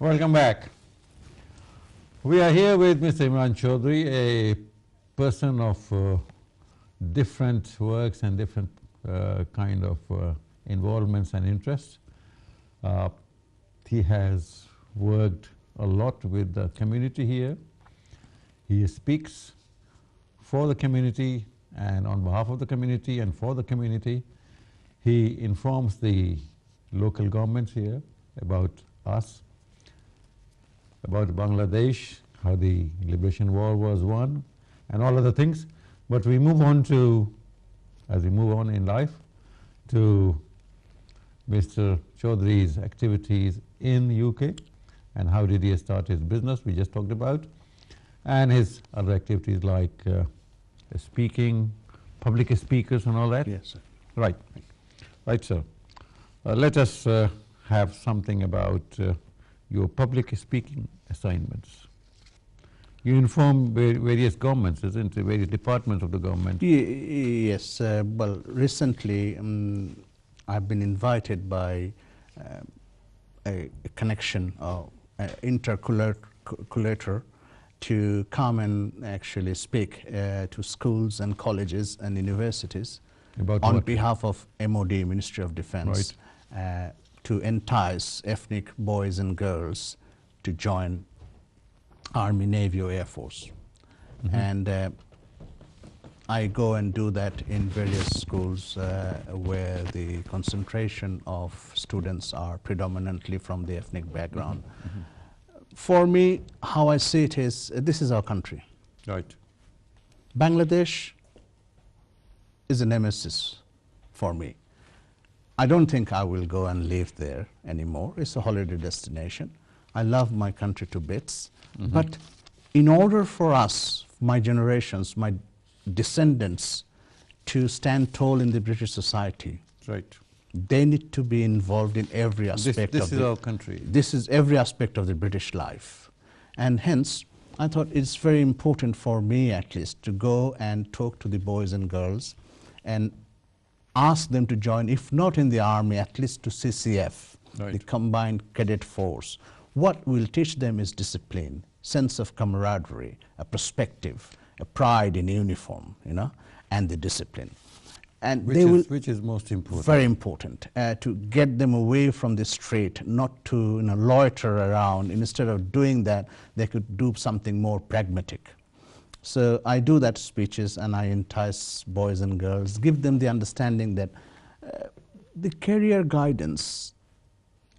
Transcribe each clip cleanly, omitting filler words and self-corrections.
Welcome back. We are here with Mr. Imran Chowdhury, a person of different works and different kind of involvements and interests. He has worked a lot with the community here. He speaks for the community and on behalf of the community and for the community. He informs the local governments here about us, about Bangladesh, how the liberation war was won, and all other things. But we move on to, as we move on in life, to Mr. Chowdhury's activities in the UK and how did he start his business, we just talked about, and his other activities like speaking, public speakers and all that. Yes, sir. Right. Right, sir. Let us have something about your public speaking assignments. You inform various governments, isn't it? Various departments of the government. Yes. Well, recently I've been invited by a connection or interculator to come and actually speak to schools and colleges and universities About on what? behalf of MOD, Ministry of Defense, to entice ethnic boys and girls to join Army, Navy, or Air Force. And I go and do that in various schools where the concentration of students are predominantly from the ethnic background. For me, how I see it is, this is our country. Right. Bangladesh is a nemesis for me. I don't think I will go and live there anymore. It's a holiday destination. I love my country to bits. But in order for us, my generations, my descendants, to stand tall in the British society, Right. they need to be involved in every aspect This of is our country. This is every aspect of the British life. And hence, I thought it's very important for me, at least, to go and talk to the boys and girls and ask them to join, if not in the army, at least to CCF, Right. the Combined Cadet Force. What will teach them is discipline, sense of camaraderie, a perspective, a pride in uniform, and the discipline. And Which is most important. very important, to get them away from the street, not to loiter around. Instead of doing that, they could do something more pragmatic. So I do that speeches and I entice boys and girls, give them the understanding that the career guidance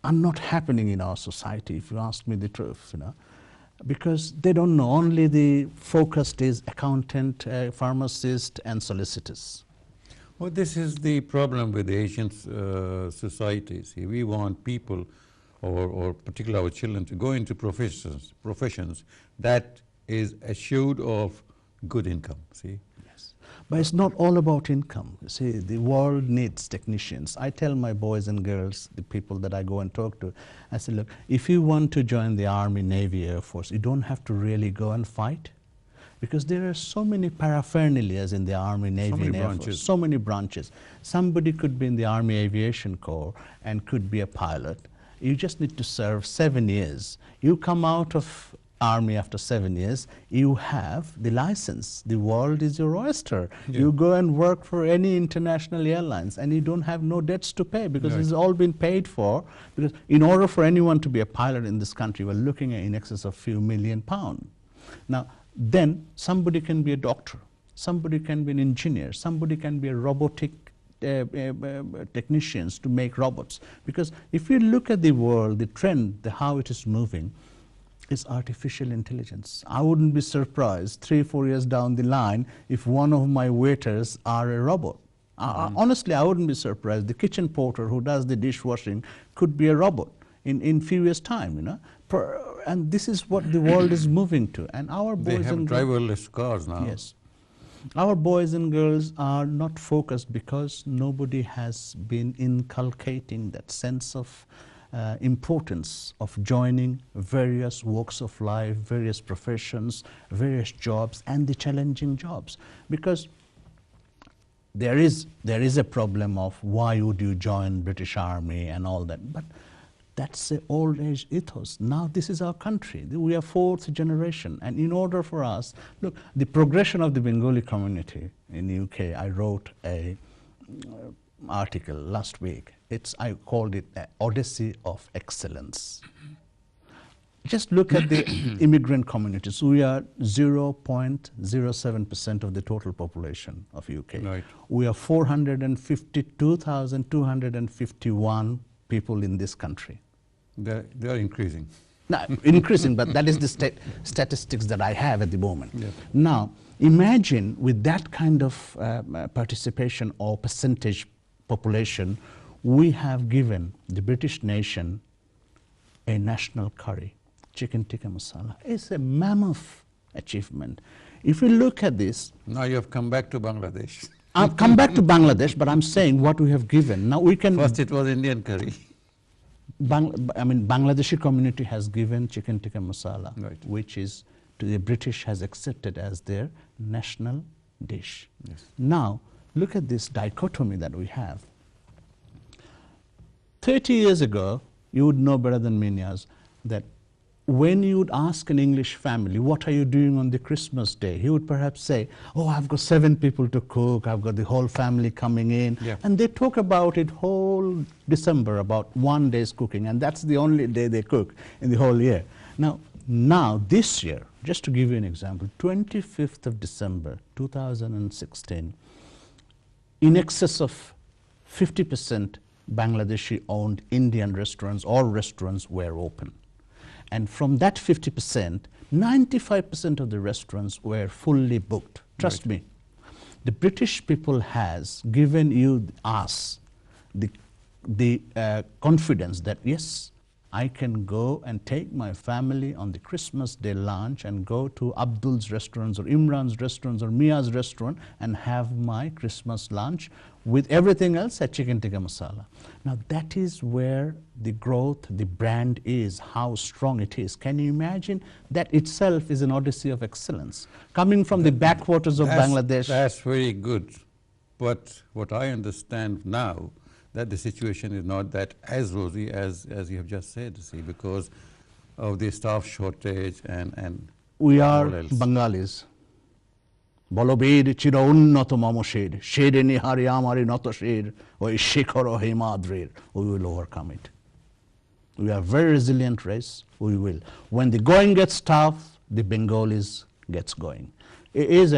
are not happening in our society, if you ask me the truth, because they don't know. Only the focused is accountant, pharmacist, and solicitors. Well, this is the problem with Asian societies. We want people, or particularly our children, to go into professions that is assured of good income, see? Yes. But it's not all about income. You see, the world needs technicians. I tell my boys and girls, the people that I go and talk to, I say, look, if you want to join the Army, Navy, Air Force, you don't have to really go and fight. Because there are so many paraphernalias in the Army, Navy, and Air Force, so many branches. Somebody could be in the Army Aviation Corps and could be a pilot. You just need to serve 7 years. You come out of Army after 7 years, you have the license. The world is your oyster. Yeah. You go and work for any international airlines and you don't have no debts to pay because Right. it's all been paid for. Because in order for anyone to be a pilot in this country, we're looking at in excess of few million pounds. Now, then somebody can be a doctor, somebody can be an engineer, somebody can be a robotic technicians to make robots. Because if you look at the world, the trend, how it is moving, is artificial intelligence. I wouldn't be surprised 3-4 years down the line if one of my waiters are a robot. Honestly, I wouldn't be surprised. The kitchen porter who does the dishwashing could be a robot in few years' time, and this is what the world is moving to. And our boys They have and girls, driverless cars now. yes, our boys and girls are not focused because nobody has been inculcating that sense of importance of joining various walks of life, various professions, various jobs, and the challenging jobs. Because there is a problem of why would you join British Army and all that, but That's the old age ethos. Now this is our country. We are fourth generation. And in order for us, look, the progression of the Bengali community in the UK, I wrote a article last week. I called it an Odyssey of Excellence. Just look at the immigrant communities. We are 0.07% of the total population of UK. Right. We are 452,251 people in this country. They are increasing. Now, increasing, but that is the statistics that I have at the moment. Yeah. Now, imagine with that kind of participation or percentage population, we have given the British nation a national curry, chicken tikka masala. It's a mammoth achievement. If we look at this... Now you have come back to Bangladesh. I've come back to Bangladesh, but I'm saying what we have given. Now we can... First it was Indian curry. Bangladeshi community has given chicken tikka masala, Right. which is the British has accepted as their national dish. Yes. Now, look at this dichotomy that we have. 30 years ago, you would know better than me, Niaz, that when you would ask an English family, what are you doing on the Christmas day? He would perhaps say, oh, I've got 7 people to cook, I've got the whole family coming in. Yeah. And they talk about it whole December, about 1 day's cooking, and that's the only day they cook in the whole year. Now this year, just to give you an example, 25th of December, 2016, in excess of 50% Bangladeshi-owned Indian restaurants or restaurants were open. And from that 50%, 95% of the restaurants were fully booked. Trust me. The British people has given us the confidence that, yes, I can go and take my family on the Christmas Day lunch and go to Abdul's restaurants or Imran's restaurants or Mia's restaurant and have my Christmas lunch with everything else at chicken tikka masala. Now that is where the growth, the brand is, how strong it is. Can you imagine? That itself is an odyssey of excellence. Coming from the backwaters of Bangladesh. That's very good. But what I understand now, that the situation is not that as rosy as you have just said, see, because of the staff shortage and we are all else. Bengalis. Bolobir chiro unnoto mamoshir, shire nihari amari noto shir, oi shikoro himadrir. We will overcome it. We are a very resilient race. We will. When the going gets tough, the Bengalis gets going. It is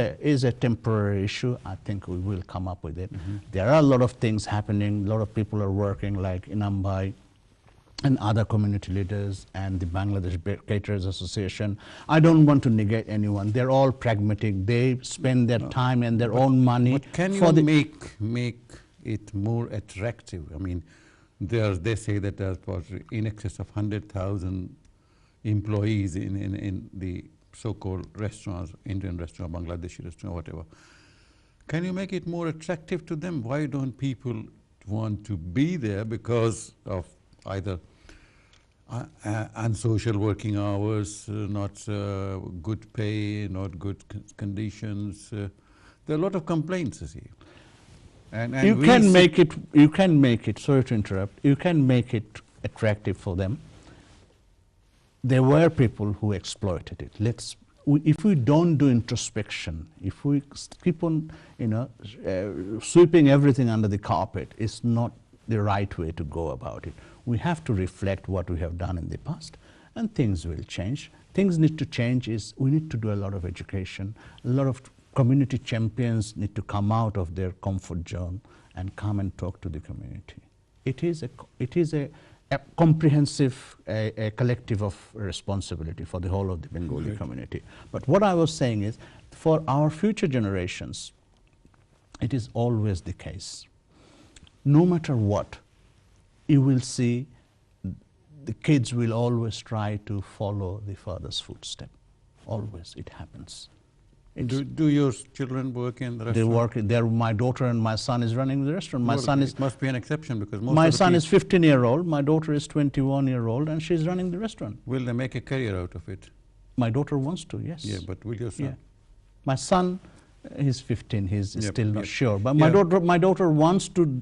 a temporary issue. I think we will come up with it. Mm-hmm. There are a lot of things happening. A lot of people are working, like Inambai and other community leaders and the Bangladesh Caterers Association. I don't want to negate anyone. They're all pragmatic. They spend their time and their own money. But can you make it more attractive? I mean, they say that there's in excess of 100,000 employees in the so-called restaurants, Indian restaurant, Bangladeshi restaurant, whatever. Can you make it more attractive to them? Why don't people want to be there because of either unsocial working hours, not good pay, not good conditions? There are a lot of complaints, you see. And you can make it, sorry to interrupt, you can make it attractive for them. There were people who exploited it. If we don't do introspection, if we keep on, sweeping everything under the carpet, it's not the right way to go about it. We have to reflect what we have done in the past, and things will change. Things need to change we need to do a lot of education. A lot of community champions need to come out of their comfort zone and come and talk to the community. It is a comprehensive, a collective of responsibility for the whole of the Bengali community. But what I was saying is, for our future generations, it is always the case. No matter what, you will see the kids will always try to follow the father's footstep. Always, it happens. Do your children work in the restaurant? They work there. My daughter and my son is running the restaurant. It must be an exception because most my of the son is 15-year-old, my daughter is 21-year-old, and she's running the restaurant. Will they make a career out of it? My daughter wants to, yes. Yeah, but will your son? Yeah. My son, he's 15, he's still not sure. But my daughter wants to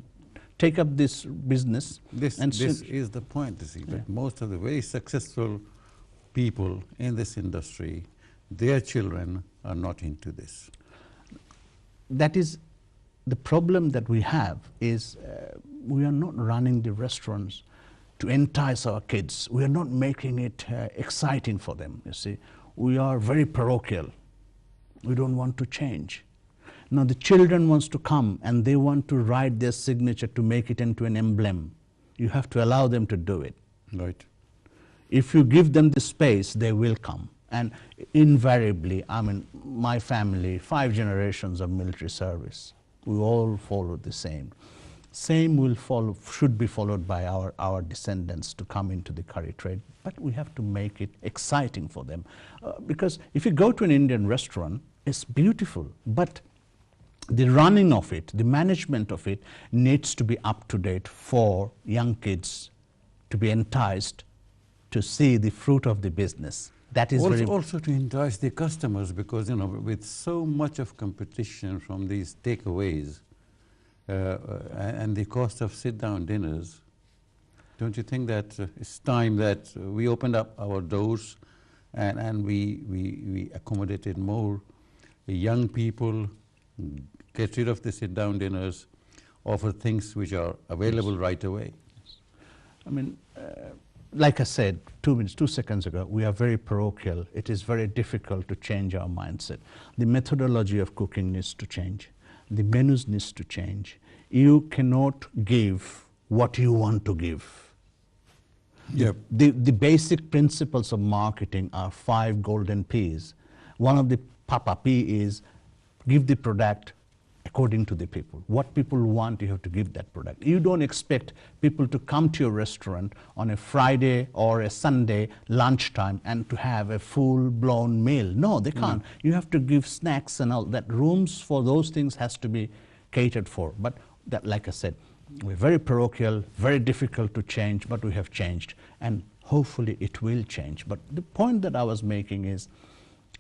take up this business. This is the point, you see, that most of the very successful people in this industry, their children are not into this. That is the problem that we have is we are not running the restaurants to entice our kids. We are not making it exciting for them, you see. We are very parochial. We don't want to change. Now the children wants to come and they want to write their signature to make it into an emblem. You have to allow them to do it. Right. If you give them the space, they will come. And invariably, I mean, my family, 5 generations of military service, we all follow the same. Same will follow, should be followed by our descendants to come into the curry trade. But we have to make it exciting for them. Because if you go to an Indian restaurant, it's beautiful. But the running of it, the management of it needs to be up to date for young kids to be enticed to see the fruit of the business. That is also to entice the customers, because you know, with so much of competition from these takeaways and the cost of sit-down dinners, don't you think that it's time that we opened up our doors and we accommodated more young people, get rid of the sit-down dinners, offer things which are available right away? I mean, like I said 2 seconds ago, we are very parochial. It is very difficult to change our mindset. The methodology of cooking needs to change. The menus needs to change. You cannot give what you want to give. Yep. The basic principles of marketing are 5 golden P's. One of the Papa P is give the product according to the people. What people want, you have to give that product. You don't expect people to come to your restaurant on a Friday or a Sunday lunchtime and to have a full-blown meal. No, they can't. You have to give snacks and all that. Rooms for those things has to be catered for. But that, like I said, we're very parochial, very difficult to change, but we have changed. And hopefully it will change. But the point that I was making is,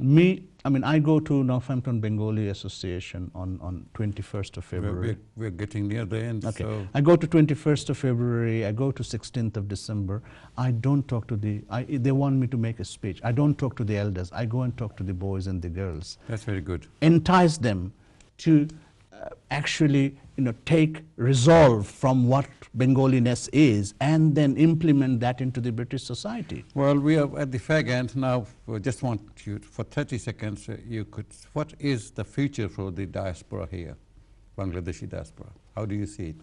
I go to Northampton Bengali Association on 21st of February. We're getting near the end. Okay. So I go to 21st of February, I go to 16th of December. I don't talk to they want me to make a speech. I don't talk to the elders. I go and talk to the boys and the girls. that's very good. Entice them to actually, take resolve from what Bengaliness is and then implement that into the British society. Well, we are at the fag end now. We just want you, for 30 seconds, what is the future for the diaspora here, Bangladeshi diaspora? How do you see it?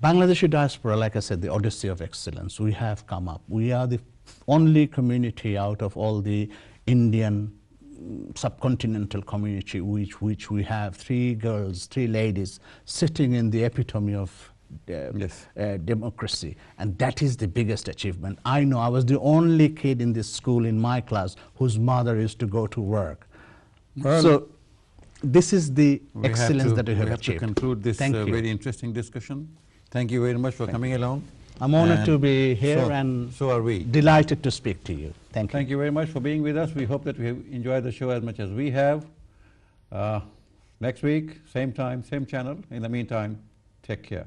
Bangladeshi diaspora, like I said, the Odyssey of excellence. We have come up. We are the only community out of all the Indian subcontinental community which we have 3 girls, 3 ladies sitting in the epitome of democracy, and that is the biggest achievement. I know I was the only kid in this school in my class whose mother used to go to work. Well, so this is the excellence that we have achieved. We have to conclude this very interesting discussion. Thank you very much for coming along. I'm honored to be here, and so are we. Delighted to speak to you. Thank you. Thank you very much for being with us. We hope that we have enjoyed the show as much as we have. Next week, same time, same channel. In the meantime, take care.